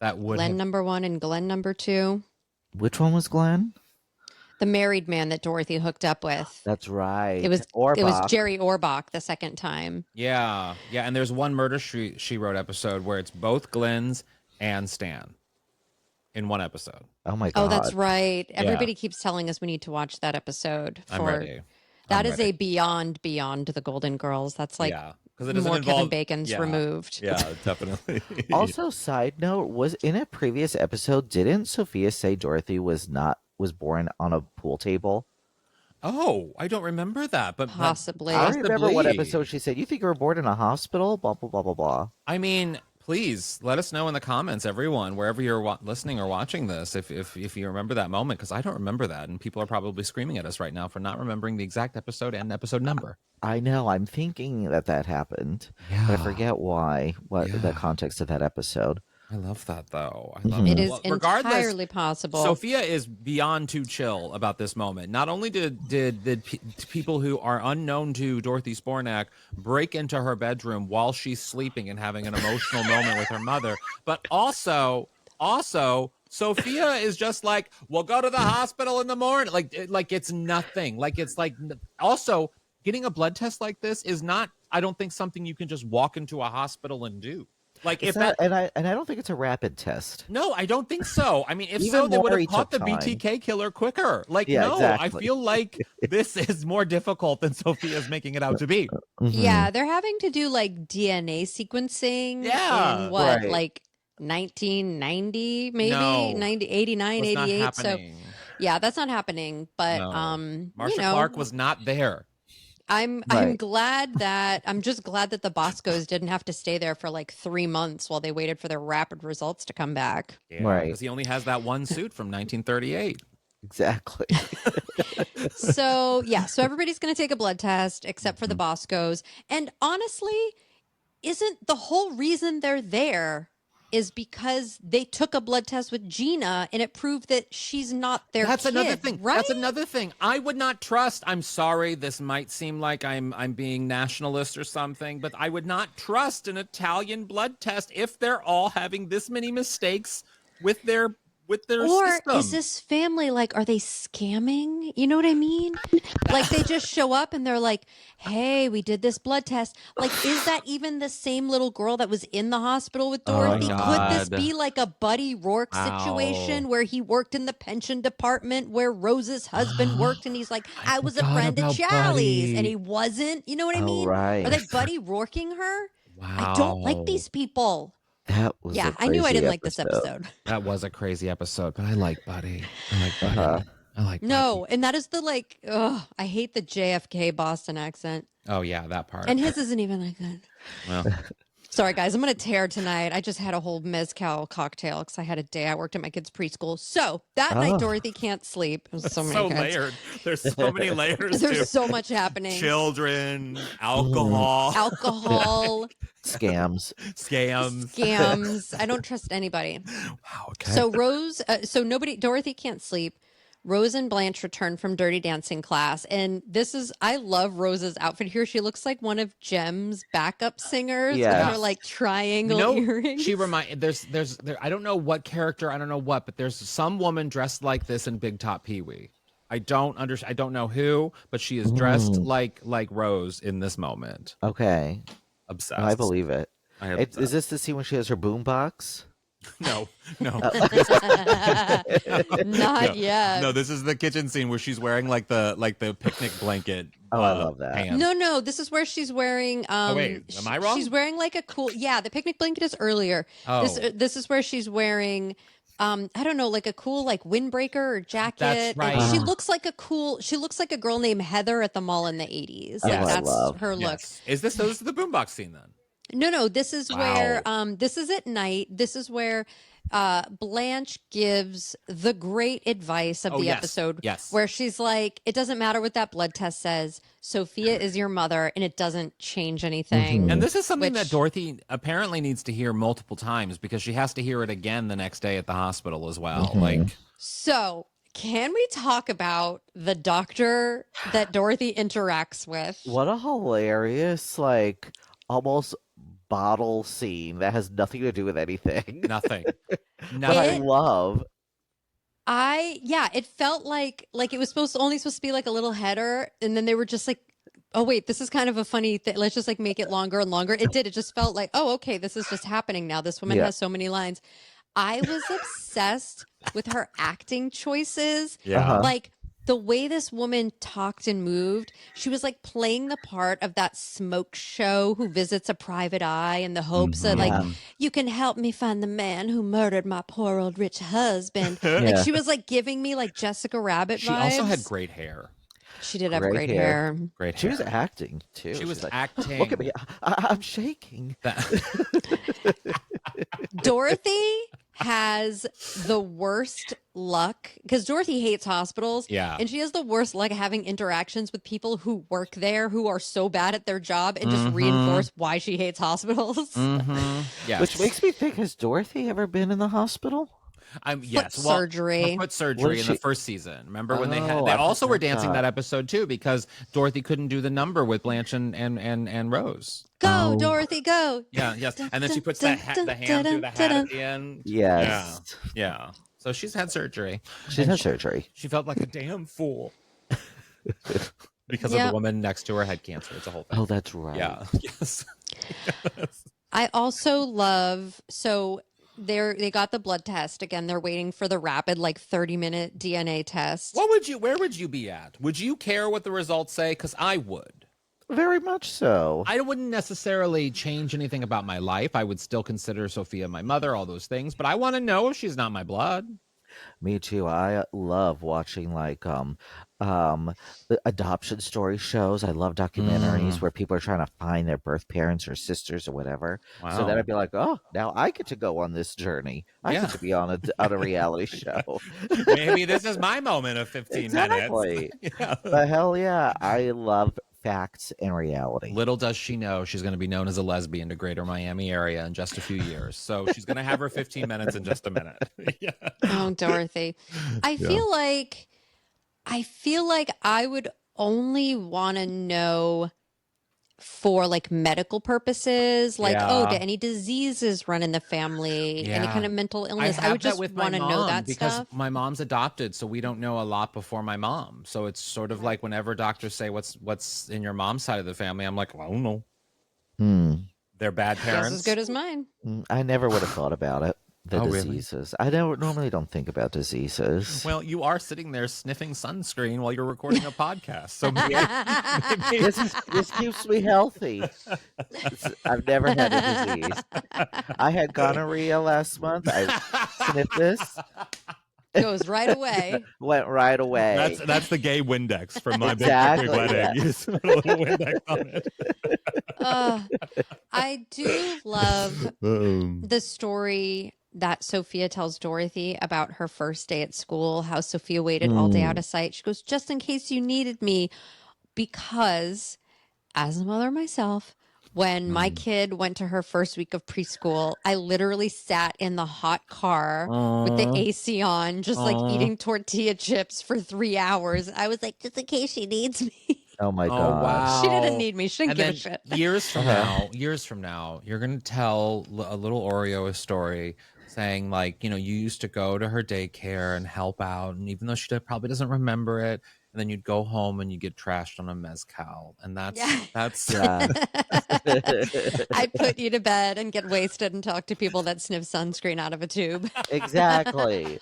that would Glenn have. number 1 and Glenn number 2. Which one was Glenn? The married man that Dorothy hooked up with. That's right. It was Orbach. Jerry Orbach the second time. Yeah, yeah, and there's one Murder She Wrote episode where it's both Glenn's and Stan in one episode. Oh my god. Oh, that's right. Yeah. Everybody keeps telling us we need to watch that episode. I'm ready. That I'm is ready. a beyond the Golden Girls. That's like Yeah, because it doesn't more involve Kevin Bacon's yeah, removed. Yeah, definitely. Also, side note, was in a previous episode, didn't Sophia say Dorothy was born on a pool table? Oh, I don't remember that, but Possibly. I don't remember what possibly. episode she said. You think you were born in a hospital? Blah blah blah blah blah. I mean, please let us know in the comments, everyone, wherever you're listening or watching this, if you remember that moment, because I don't remember that, and people are probably screaming at us right now for not remembering the exact episode and episode number. I know. I'm thinking that happened, Yeah, but I forget why. What the Yeah. context of that episode? I love that though. I Mhm. love It that. is Well, regardless, entirely possible. Sophia is beyond too chill about this moment. Not only did people who are unknown to Dorothy Spornak break into her bedroom while she's sleeping and having an emotional moment with her mother, but also Sophia is just like, we'll go to the hospital in the morning. Like it's nothing. Like it's like also getting a blood test like this is not, I don't think, something you can just walk into a hospital and do. Like It's if not, that, and I don't think it's a rapid test. no, I don't think so. I mean, if Even so, they would have Maury caught the took time. BTK killer quicker. Like, Yeah, no, I exactly. feel like this is more difficult than Sophia's making it out to be. Mhm. Yeah, they're having to do like DNA sequencing Yeah. in what, Right. like 1990, maybe No. 90, 89, Was not 88. So happening. yeah, that's not happening. But No. Marsha you know, Clark was not there. I'm Right. glad that I'm just glad that the Boscoes didn't have to stay there for like 3 months while they waited for their rapid results to come back. Yeah, Right. because he only has that one suit from 1938. Exactly. So yeah, so everybody's going to take a blood test except for the Boscoes. And honestly, isn't the whole reason they're there is because they took a blood test with Gina and it proved that she's not their That's kid, another thing. right? That's another thing. I would not trust. I'm sorry, this might seem like I'm being nationalist or something, but I would not trust an Italian blood test if they're all having this many mistakes with their Or system. is this family like, are they scamming? You know what I mean? Like they just show up and they're like, hey, we did this blood test. Like, is that even the same little girl that was in the hospital with Dorothy? Could this God. be like a Buddy Rourke Wow. situation where he worked in the pension department where Rose's husband worked and he's like, I was a forgot friend of about Charlie's Buddy. and he wasn't? You know what I Oh, mean? right. Are they Buddy Rourking her? Wow. I don't like these people. That was Yeah, I I knew I didn't like this episode. That was a crazy episode, but I like Buddy. I like Buddy. Uh-huh. I like No, and that is the like, ugh, I hate the JFK Boston accent. Buddy. Oh yeah, that part. And his isn't even that good. Well, Sorry, guys, I'm going to tear tonight. I just had a whole mezcal cocktail because I had a day. I worked at my kid's preschool. So that night, Oh. Dorothy can't sleep. It was so many so kids. layered. There's so many layers. There's to so much happening. children, alcohol, Alcohol, Scams. scams. scams. I don't trust anybody. Wow. Okay. So Dorothy can't sleep. Rose and Blanche return from Dirty Dancing class. And I love Rose's outfit here. She looks like one of Jem's backup singers Yeah. with her like triangle earrings. she there's I don't know what character, I don't know what, but there's some woman dressed like this in Big Top Pee-wee. I don't know who, but she is dressed like Rose in this moment. Okay. Obsessed. I believe it. I am Is obsessed. this the scene when she has her boombox? No. Not No. yet. No, this is the kitchen scene where she's wearing like the picnic blanket. Oh, I love that. pants. No, this is where she's wearing wait, am I wrong? She's wearing like a cool the picnic blanket is earlier. Oh. This is where she's wearing I don't know, like a cool like windbreaker or jacket. That's right. And she looks like a girl named Heather at the mall in the 80s. Oh, I That's love. her look. Yes. Is this the boombox scene then? No, this is Wow. where this is at night. This is where Blanche gives the great advice of Oh, the yes. episode Yes. where she's like, it doesn't matter what that blood test says. Sophia is your mother and it doesn't change anything. And this is something Which- that Dorothy apparently needs to hear multiple times because she has to hear it again the next day at the hospital as well. Like, So Can we talk about the doctor that Dorothy interacts with? What a hilarious, like, almost bottle scene that has nothing to do with anything. Nothing. But I It- love. It felt like it was only supposed to be like a little header, and then they were just like, oh wait, this is kind of a funny thing. Let's just like make it longer and longer. It did. It just felt like, oh, okay, this is just happening now. This woman Yeah. has so many lines. I was obsessed with her acting choices. Yeah. Uh-huh. Like the way this woman talked and moved, she was like playing the part of that smoke show who visits a private eye in the hopes of like, Yeah. you can help me find the man who murdered my poor old rich husband. Like Yeah. she was like giving me like Jessica Rabbit She vibes. also had great hair. She did have Great great hair. hair. Great She hair. was acting too. She was She's like, acting. Look at me. I'm shaking. Dorothy has the worst luck because Dorothy hates hospitals. Yeah. And she has the worst luck having interactions with people who work there who are so bad at their job and just reinforce why she hates hospitals. Yes. Which makes me think, has Dorothy ever been in the hospital? Yes, surgery. Foot surgery in the she- first season. Remember when they Oh, they I also were forgot dancing that. that episode too because Dorothy couldn't do the number with Blanche and Rose. Go, Oh. Dorothy, go. Yeah, yes. And then she puts the hand through the hat at the end. Yes. Yeah. So she's had surgery. She's had surgery. She felt like a damn fool. Because of Yep. the woman next to her had cancer. It's a whole thing. Oh, that's right. Yeah. Yes. I also love they got the blood test again. They're waiting for the rapid 30-minute DNA test. Where would you be at? Would you care what the results say? Because I would. Very much so. I wouldn't necessarily change anything about my life. I would still consider Sophia my mother, all those things, but I want to know if she's not my blood. Me too. I love watching the adoption story shows. I love documentaries where people are trying to find their birth parents or sisters or whatever. So Wow. then I'd be like, oh, now I get to go on this journey. I Yeah. get to be on a reality show. Maybe this is my moment of 15 Exactly. minutes. Yeah. But hell yeah, I love facts and reality. Little does she know she's going to be known as a lesbian to greater Miami area in just a few years. So she's going to have her 15 minutes in just a minute. Yeah. Oh, Dorothy. I feel like I would only want to know for medical purposes, Yeah. do any diseases run in the family, any Yeah. kind of mental illness? I would just want to know that because stuff. my mom's adopted, so we don't know a lot before my mom. So it's sort of like whenever doctors say what's in your mom's side of the family, I'm like, well, I don't know. Hmm. They're bad Just parents. as good as mine. I never would have thought about it. The Oh, really? diseases. I normally don't think about diseases. Well, you are sitting there sniffing sunscreen while you're recording a podcast. So This keeps me healthy. I've never had a disease. I had gonorrhea last month. I sniffed this, Goes right away. went right away. that's the gay Windex from my Exactly, big wedding. yeah. You just put a little Windex on it. I do love the story that Sophia tells Dorothy about her first day at school, how Sophia waited all day out of sight. She goes, just in case you needed me, because as a mother myself, when my kid went to her first week of preschool, I literally sat in the hot car with the AC on, just eating tortilla chips for 3 hours. I was like, just in case she needs me. Oh my Oh, god! wow. She didn't need me. She didn't And give a then shit. years from now, you're going to tell a little Oreo a story saying you used to go to her daycare and help out. And even though she probably doesn't remember it, and then you'd go home and you get trashed on a mezcal. And that's, Yeah. I'd put you to bed and get wasted and talk to people that sniff sunscreen out of a tube. Exactly.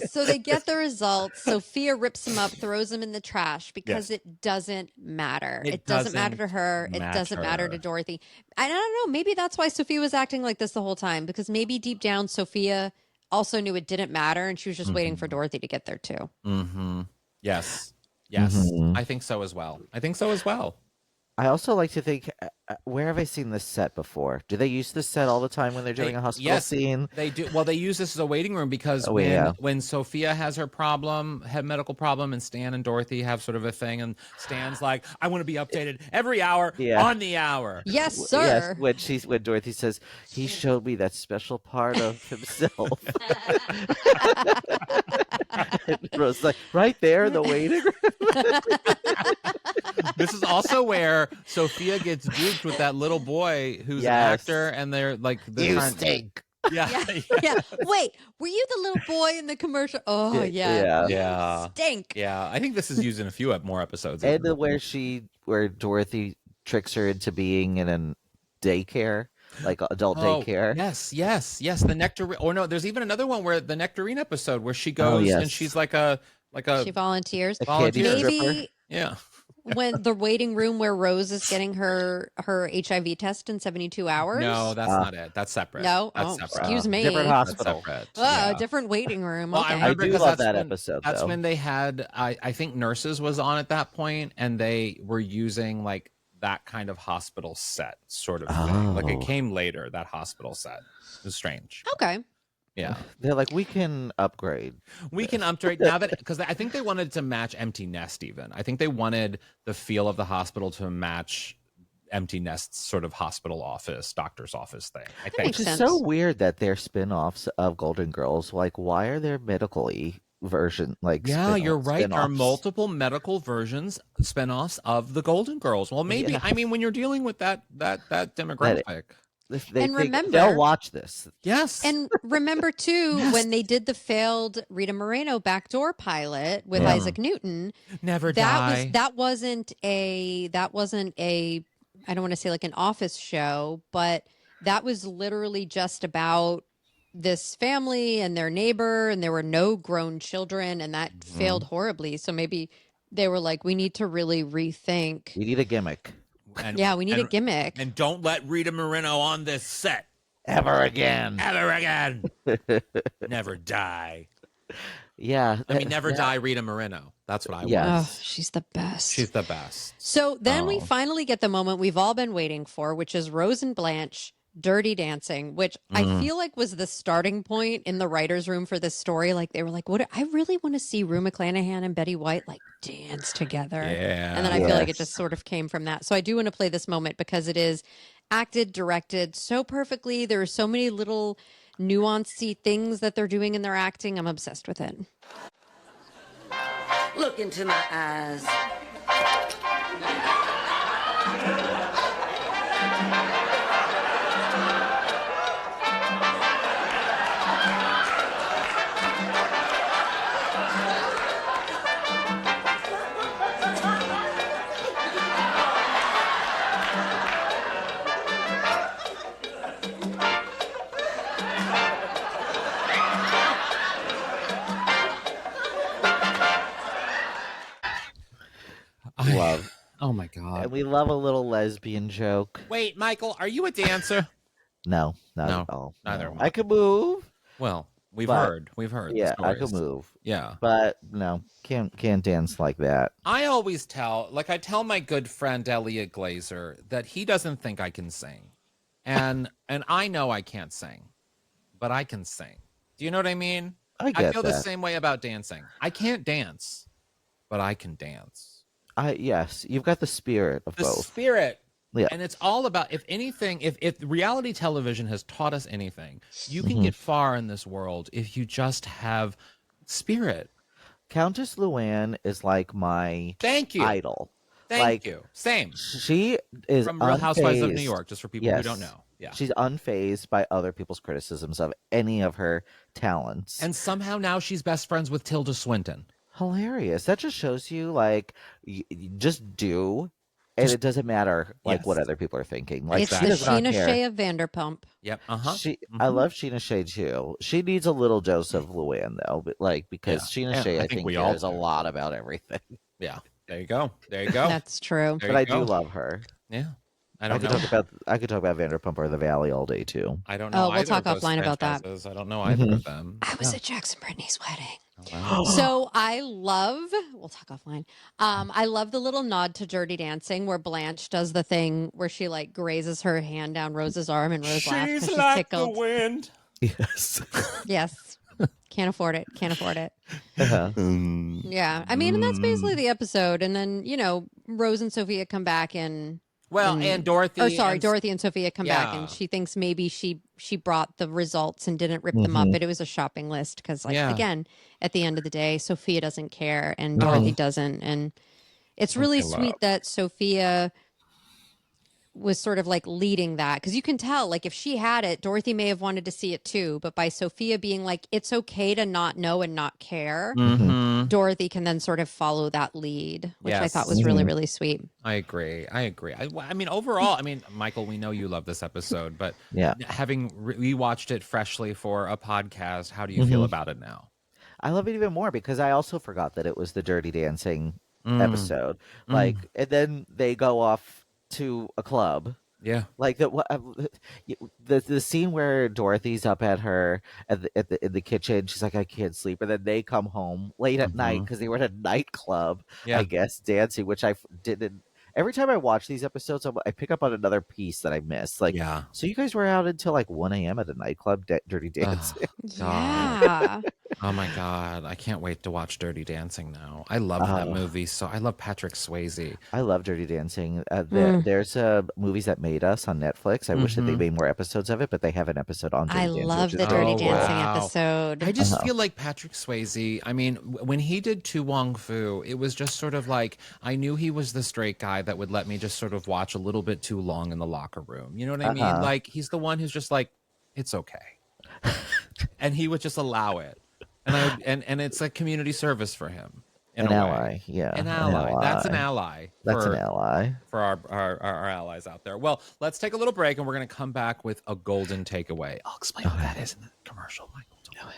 So they get the results. Sophia rips him up, throws him in the trash because Yes. it doesn't matter. It It doesn't matter to doesn't her. It doesn't matter to matter. Dorothy. And I don't know. Maybe that's why Sophia was acting like this the whole time, because maybe deep down Sophia also knew it didn't matter and she was just waiting for Dorothy to get there too. Mm-hmm. Yes. Yes. Mhm. I think so as well. I also like to think, where have I seen this set before? Do they use this set all the time when they're doing a hospital Yes, scene? they do. Well, they use this as a waiting room because Oh, when yeah. when Sophia has her medical problem, and Stan and Dorothy have sort of a thing, and Stan's like, "I want to be updated every hour Yeah. on the hour." Yes, Yes, sir. when Dorothy says he showed me that special part of himself. And Rose's like, right there in the waiting room. This is also where Sophia gets duped with that little boy who's an Yes. actor, and they're like, You stink. Yeah, Yeah. Wait, were you the little boy in the commercial? Oh, yeah. Yeah. You Yeah. stink. yeah. I think this is used in a few more episodes. And where Dorothy tricks her into being in a daycare, like adult daycare. Yes. The nectarine. Or no, there's even another one where the nectarine episode where she goes and yes. she's like a She volunteers. A candy volunteer. stripper. Maybe Yeah. when the waiting room where Rose is getting her HIV test in 72 hours. No, that's not it. That's separate. No? That's Oh, separate. excuse me. Different That's hospital. separate. Oh, Yeah. different waiting room. Well, Okay. I remember I do 'cause love that's that when- episode, That's though. when they had, I think Nurses was on at that point, and they were using like that kind of hospital set sort of thing. Like it Oh. came later, that hospital set. It was strange. Okay. Yeah. They're like, we can upgrade. We can upgrade now that, because I think they wanted to match Empty Nest even. I think they wanted the feel of the hospital to match Empty Nest's sort of hospital office, doctor's office thing. I think. makes Which is sense. so weird that they're spin-offs of Golden Girls. Like, why are there medical-y version like Yeah, you're right. There are spin-offs? multiple medical versions, spinoffs of the Golden Girls. Well, maybe Yeah. I mean when you're dealing with that demographic. They And think remember- they'll watch this. Yes. And remember too, Yes. when they did the failed Rita Moreno backdoor pilot with Yeah. Isaac Newton, Never that die. wasn't a I don't want to say like an office show, but that was literally just about this family and their neighbor, and there were no grown children, and that failed horribly. So maybe they were like, we need to really rethink. We need a gimmick. And, Yeah, we need a and- gimmick. And don't let Rita Moreno on this set Ever again. ever again. Never die. Yeah. I mean, never yeah. die, Rita Moreno. That's what I Yeah. want. Oh, she's the best. She's the best. So then we Oh. finally get the moment we've all been waiting for, which is Rose and Blanche dirty dancing, which I feel like was the starting point in the writer's room for this story. Like they were like, "What? I really want to see Rue McClanahan and Betty White like dance together." Yeah. And then I feel like it Yes. just sort of came from that. So I do want to play this moment because it is acted, directed so perfectly. There are so many little nuancey things that they're doing in their acting. I'm obsessed with it. Look into my eyes. Love. Oh my God. And we love a little lesbian joke. Wait, Michael, are you a dancer? No, not No, at all. neither No. am I. I could move. Well, we've But- heard. We've heard. the Yeah, I could stories. move. Yeah. But no, can't dance like that. I always I tell my good friend Elliot Glazer that he doesn't think I can sing. And I know I can't sing, but I can sing. Do you know what I mean? I get feel that. the same way about dancing. I can't dance, but I can dance. Yes, you've got the spirit of The both. spirit. Yeah. And it's all about, if anything, if reality television has taught us anything, you can get far in this world if you just have spirit. Countess Luann is like my Thank you. idol. Thank like, you. Same. She is From Real Housewives of New unfazed. York, just for people who don't know. Yeah. She's unfazed by other people's criticisms of any of her talents. And somehow now she's best friends with Tilda Swinton. Hilarious. That just shows you, like, you just do, and it doesn't matter, like, Yes. what other people are thinking. Like, It's she the does not Sheena care. Shea of Vanderpump. Yep. Uh-huh. I love Sheena Shea too. She needs a little dose of Luann though, but like because Yeah. Sheena Yeah, Shea, I I think think we all cares a do. lot about everything. Yeah. There you go. There you go. That's true. There But you I go. do love her. Yeah. I I don't could know. talk about Vanderpump or the Valley all day too. I don't know. Oh, we'll either talk of those offline about that. franchises. I don't know either of them. I was at Jackson Brittany's wedding. Wow. So we'll talk offline. I love the little nod to Dirty Dancing where Blanche does the thing where she like grazes her hand down Rose's arm and Rose laughs because she's tickled. wind. Yes. Yes. Can't afford it. Can't afford it. Uh-huh. Yeah. I mean, and that's basically the episode. And then, Rose and Sophia come back and Dorothy. Dorothy and Sophia come back, and she thinks maybe she brought the results and didn't rip them up, but it was a shopping list because, again, at the end of the day, Sophia doesn't care and Dorothy doesn't, and it's really sweet that Sophia was sort of like leading that because you can tell, like, if she had it, Dorothy may have wanted to see it too, but by Sophia being like, it's okay to not know and not care, Dorothy can then sort of follow that lead, which I thought was really, really sweet. I agree. I mean, overall, Michael, we know you love this episode, but having rewatched it freshly for a podcast, how do you feel about it now? I love it even more because I also forgot that it was the Dirty Dancing episode. Like, and then they go off to a club. Yeah. Like the scene where Dorothy's up at her in the kitchen, she's like, I can't sleep, and then they come home late at night because they were at a nightclub, I guess, dancing, which I didn't. Every time I watch these episodes, I pick up on another piece that I missed. Like, so you guys were out until like 1 a.m. at a nightclub, Dirty Dancing. Yeah. Oh my God. I can't wait to watch Dirty Dancing now. I love that movie. So I love Patrick Swayze. I love Dirty Dancing. There's Movies That Made Us on Netflix. I wish that they made more episodes of it, but they have an episode on Dirty Dancing. I love the Dirty Dancing episode. I just feel like Patrick Swayze, I mean, when he did Tu Wong Fu, it was just sort of like, I knew he was the straight guy that would let me just sort of watch a little bit too long in the locker room. You know what I mean? Like, he's the one who's just like, it's okay. And he would just allow it. And it's like community service for him. An ally, yeah. An ally. That's an ally. That's an ally. For our allies out there. Well, let's take a little break and we're going to come back with a golden takeaway. I'll explain what that is in the commercial, Michael. Don't worry.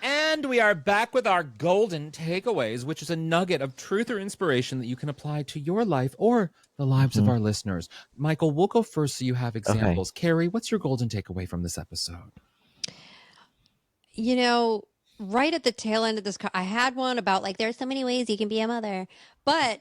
And we are back with our golden takeaways, which is a nugget of truth or inspiration that you can apply to your life or the lives of our listeners. Michael, we'll go first so you have examples. Kerri, what's your golden takeaway from this episode? Right at the tail end of this, I had one about like, there's so many ways you can be a mother. But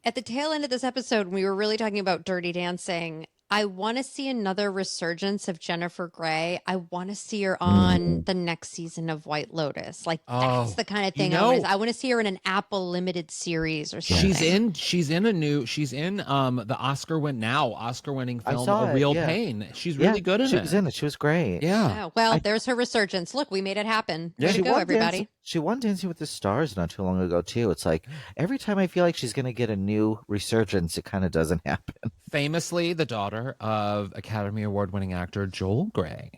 at the tail end of this episode, when we were really talking about Dirty Dancing, I want to see another resurgence of Jennifer Grey. I want to see her on the next season of White Lotus. Like, that's the kind of thing I want to see her in an Apple limited series or something. She's in the Oscar-winning film A Real Pain. She's really good in it. She was in it. She was great. Yeah. Well, there's her resurgence. Look, we made it happen. Way to go, everybody. She won Dancing with the Stars not too long ago, too. It's like every time I feel like she's going to get a new resurgence, it kind of doesn't happen. Famously, the daughter of Academy Award-winning actor Joel Grey.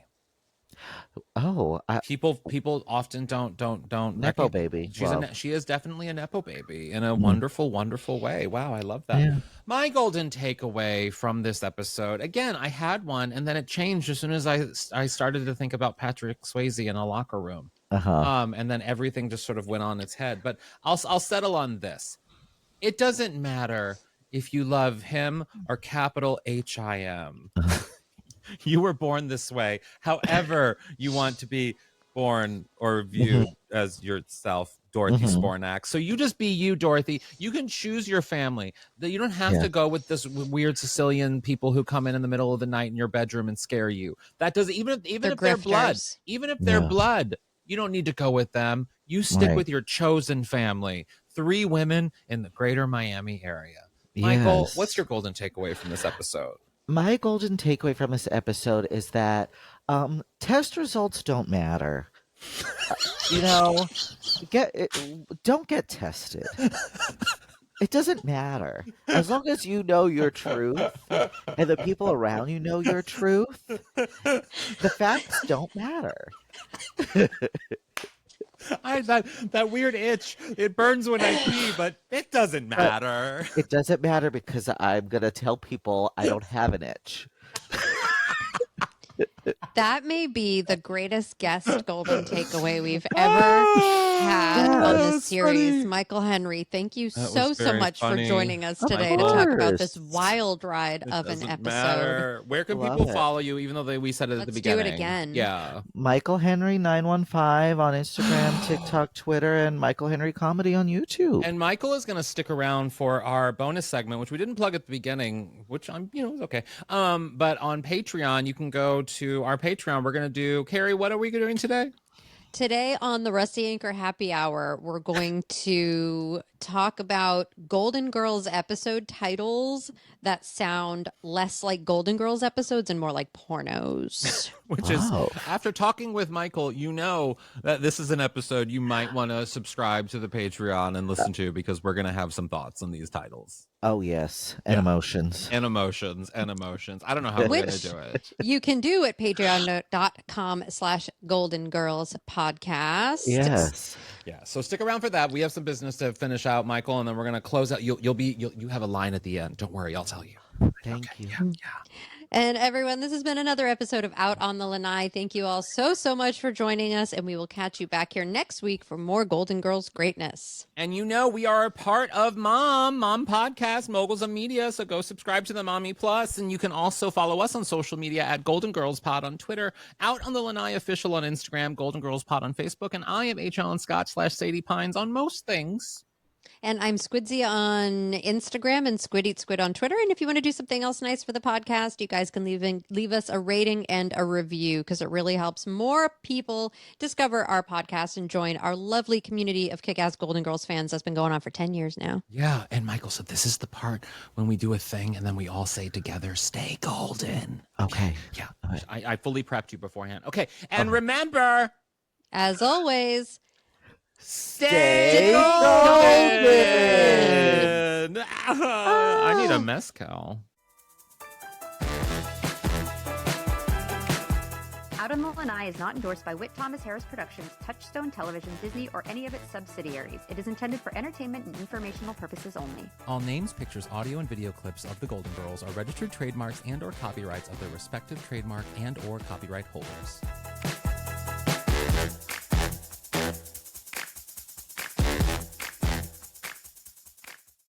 Oh, people often don't Nepo baby. She is definitely a Nepo baby in a wonderful, wonderful way. Wow, I love that. Yeah. My golden takeaway from this episode, again, I had one and then it changed as soon as I started to think about Patrick Swayze in a locker room. And then everything just sort of went on its head. But I'll settle on this. It doesn't matter if you love him or capital HIM. You were born this way. However you want to be born or viewed as yourself, Dorothy Spornak. So you just be you, Dorothy. You can choose your family. You don't have to go with this weird Sicilian people who come in the middle of the night in your bedroom and scare you. That doesn't even if they're blood. Even if they're blood, you don't need to go with them. You stick with your chosen family. 3 women in the greater Miami area. Michael, what's your golden takeaway from this episode? My golden takeaway from this episode is that test results don't matter. Don't get tested. It doesn't matter. As long as you know your truth and the people around you know your truth, the facts don't matter. That weird itch, it burns when I pee, but it doesn't matter. It doesn't matter because I'm going to tell people I don't have an itch. That may be the greatest guest golden takeaway we've ever had on this that's series. funny. Michael Henry, thank you That so was very much funny. for joining us Of today to talk about this course. wild ride It of an doesn't episode. matter. Where can Love people it. follow you? Even though we said it at the Let's do it beginning. again. Yeah. Michael Henry 915 on Instagram, TikTok, Twitter, and Michael Henry Comedy on YouTube. And Michael is going to stick around for our bonus segment, which we didn't plug at the beginning, which is okay. But on Patreon, you can go to our Patreon. We're going to do, Kerri, what are we doing today? Today on the Rusty Anchor Happy Hour, we're going to talk about Golden Girls episode titles that sound less like Golden Girls episodes and more like pornos. Which is, Oh. after talking with Michael, you know that this is an episode you might want to subscribe to the Patreon and listen to, because we're going to have some thoughts on these titles. Oh, yes. And Yeah. emotions. And emotions. I don't know how we're going Which- to do it. You can do at patreon.com/Golden Girls Podcast. Yes. Yeah, so stick around for that. We have some business to finish out, Michael, and then we're gonna close out. You have a line at the end. Don't worry, I'll tell you. Thank you. Yeah. And everyone, this has been another episode of Out on the Lanai. Thank you all so much for joining us, and we will catch you back here next week for more Golden Girls greatness. And we are a part of Mom Podcast, Moguls of Media. So go subscribe to the Mommy Plus, and you can also follow us on social media at Golden Girls Pod on Twitter, Out on the Lanai Official on Instagram, Golden Girls Pod on Facebook, and I am HAlanScott /Sadie Pines on most things. And I'm Squidsy on Instagram and Squid Eat Squid on Twitter. And if you want to do something else nice for the podcast, you guys can leave us a rating and a review, because it really helps more people discover our podcast and join our lovely community of kick-ass Golden Girls fans that's been going on for 10 years now. Yeah, and Michael, so this is the part when we do a thing and then we all say together, stay golden. Okay. Yeah, I fully prepped you beforehand. Okay, and remember, As always, stay golden. I need a mezcal. Out on the Lanai is not endorsed by Whit Thomas Harris Productions, Touchstone Television, Disney, or any of its subsidiaries. It is intended for entertainment and informational purposes only. All names, pictures, audio, and video clips of the Golden Girls are registered trademarks and/or copyrights of their respective trademark and/or copyright holders.